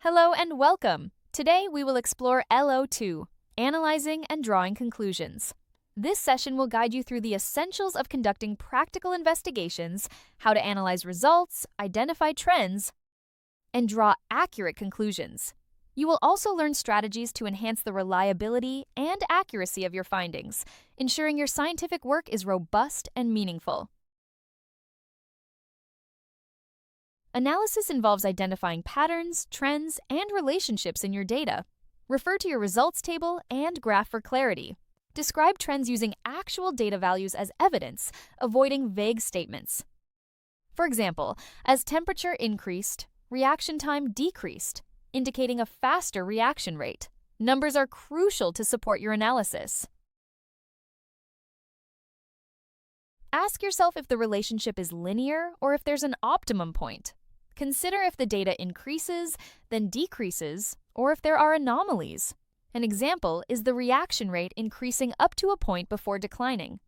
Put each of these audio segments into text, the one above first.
Hello and welcome. Today we will explore LO2, analyzing and drawing conclusions. This session will guide you through the essentials of conducting practical investigations, how to analyze results, identify trends, and draw accurate conclusions. You will also learn strategies to enhance the reliability and accuracy of your findings, ensuring your scientific work is robust and meaningful. Analysis involves identifying patterns, trends, and relationships in your data. Refer to your results table and graph for clarity. Describe trends using actual data values as evidence, avoiding vague statements. For example, as temperature increased, reaction time decreased, indicating a faster reaction rate. Numbers are crucial to support your analysis. Ask yourself if the relationship is linear or if there's an optimum point. Consider if the data increases, then decreases, or if there are anomalies. An example is the reaction rate increasing up to a point before declining.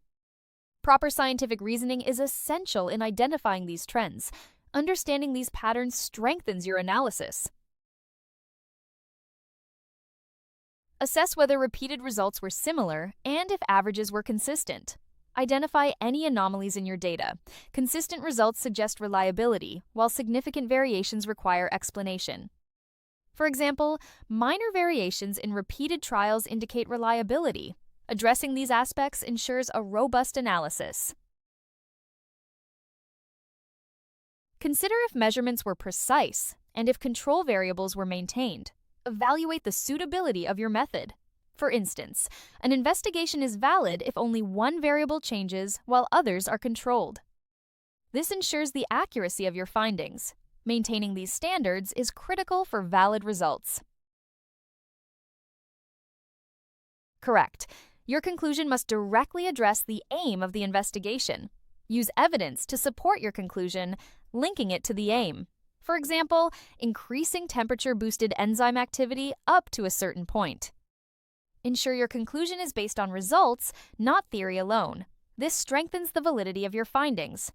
Proper scientific reasoning is essential in identifying these trends. Understanding these patterns strengthens your analysis. Assess whether repeated results were similar and if averages were consistent. Identify any anomalies in your data. Consistent results suggest reliability, while significant variations require explanation. For example, minor variations in repeated trials indicate reliability. Addressing these aspects ensures a robust analysis. Consider if measurements were precise and if control variables were maintained. Evaluate the suitability of your method. For instance, an investigation is valid if only one variable changes while others are controlled. This ensures the accuracy of your findings. Maintaining these standards is critical for valid results. Correct. Your conclusion must directly address the aim of the investigation. Use evidence to support your conclusion, linking it to the aim. For example, increasing temperature boosted enzyme activity up to a certain point. Ensure your conclusion is based on results, not theory alone. This strengthens the validity of your findings.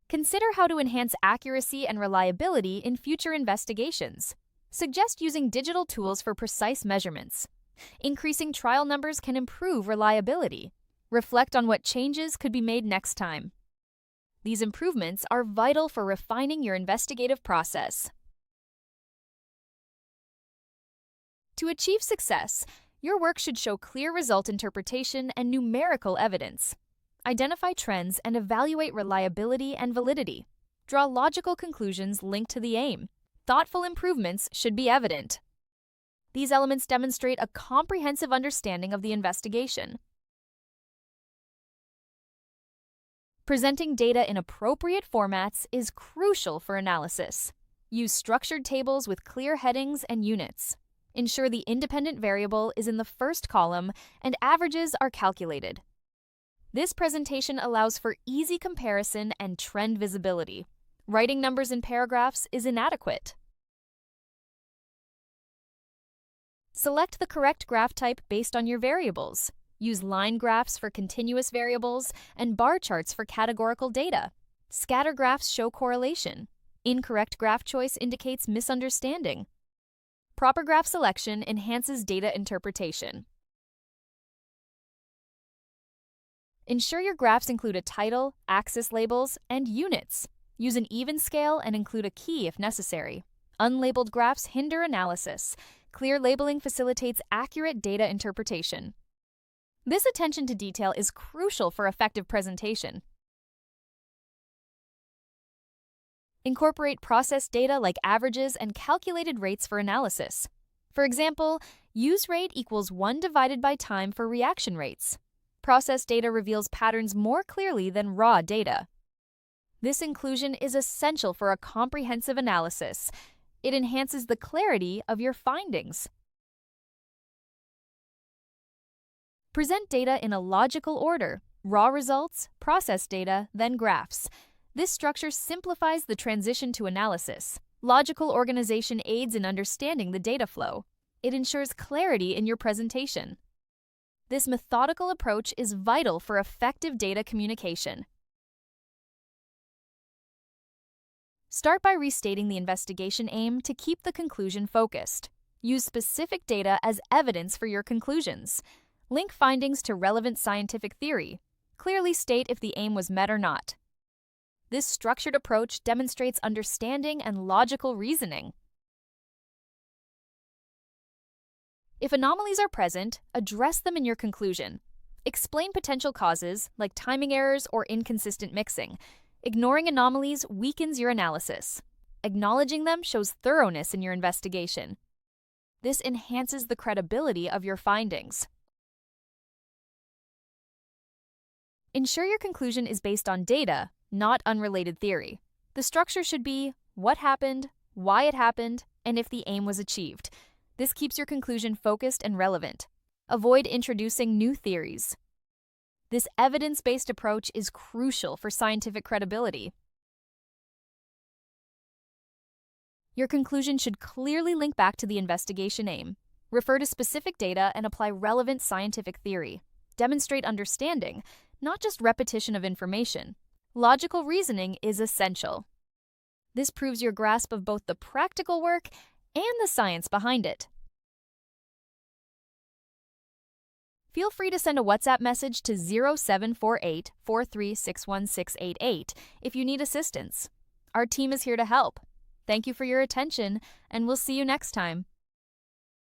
Consider how to enhance accuracy and reliability in future investigations. Suggest using digital tools for precise measurements. Increasing trial numbers can improve reliability. Reflect on what changes could be made next time. These improvements are vital for refining your investigative process. To achieve success, your work should show clear result interpretation and numerical evidence. Identify trends and evaluate reliability and validity. Draw logical conclusions linked to the aim. Thoughtful improvements should be evident. These elements demonstrate a comprehensive understanding of the investigation. Presenting data in appropriate formats is crucial for analysis. Use structured tables with clear headings and units. Ensure the independent variable is in the first column and averages are calculated. This presentation allows for easy comparison and trend visibility. Writing numbers in paragraphs is inadequate. Select the correct graph type based on your variables. Use line graphs for continuous variables and bar charts for categorical data. Scatter graphs show correlation. Incorrect graph choice indicates misunderstanding. Proper graph selection enhances data interpretation. Ensure your graphs include a title, axis labels, and units. Use an even scale and include a key if necessary. Unlabeled graphs hinder analysis. Clear labeling facilitates accurate data interpretation. This attention to detail is crucial for effective presentation. Incorporate process data like averages and calculated rates for analysis. For example, use rate equals 1 divided by time for reaction rates. Process data reveals patterns more clearly than raw data. This inclusion is essential for a comprehensive analysis. It enhances the clarity of your findings. Present data in a logical order: raw results, process data, then graphs. This structure simplifies the transition to analysis. Logical organization aids in understanding the data flow. It ensures clarity in your presentation. This methodical approach is vital for effective data communication. Start by restating the investigation aim to keep the conclusion focused. Use specific data as evidence for your conclusions. Link findings to relevant scientific theory. Clearly state if the aim was met or not. This structured approach demonstrates understanding and logical reasoning. If anomalies are present, address them in your conclusion. Explain potential causes, like timing errors or inconsistent mixing. Ignoring anomalies weakens your analysis. Acknowledging them shows thoroughness in your investigation. This enhances the credibility of your findings. Ensure your conclusion is based on data, not unrelated theory. The structure should be what happened, why it happened, and if the aim was achieved. This keeps your conclusion focused and relevant. Avoid introducing new theories. This evidence-based approach is crucial for scientific credibility. Your conclusion should clearly link back to the investigation aim. Refer to specific data and apply relevant scientific theory. Demonstrate understanding, not just repetition of information. Logical reasoning is essential. This proves your grasp of both the practical work and the science behind it. Feel free to send a WhatsApp message to 0748 4361688 if you need assistance. Our team is here to help. Thank you for your attention, and we'll see you next time.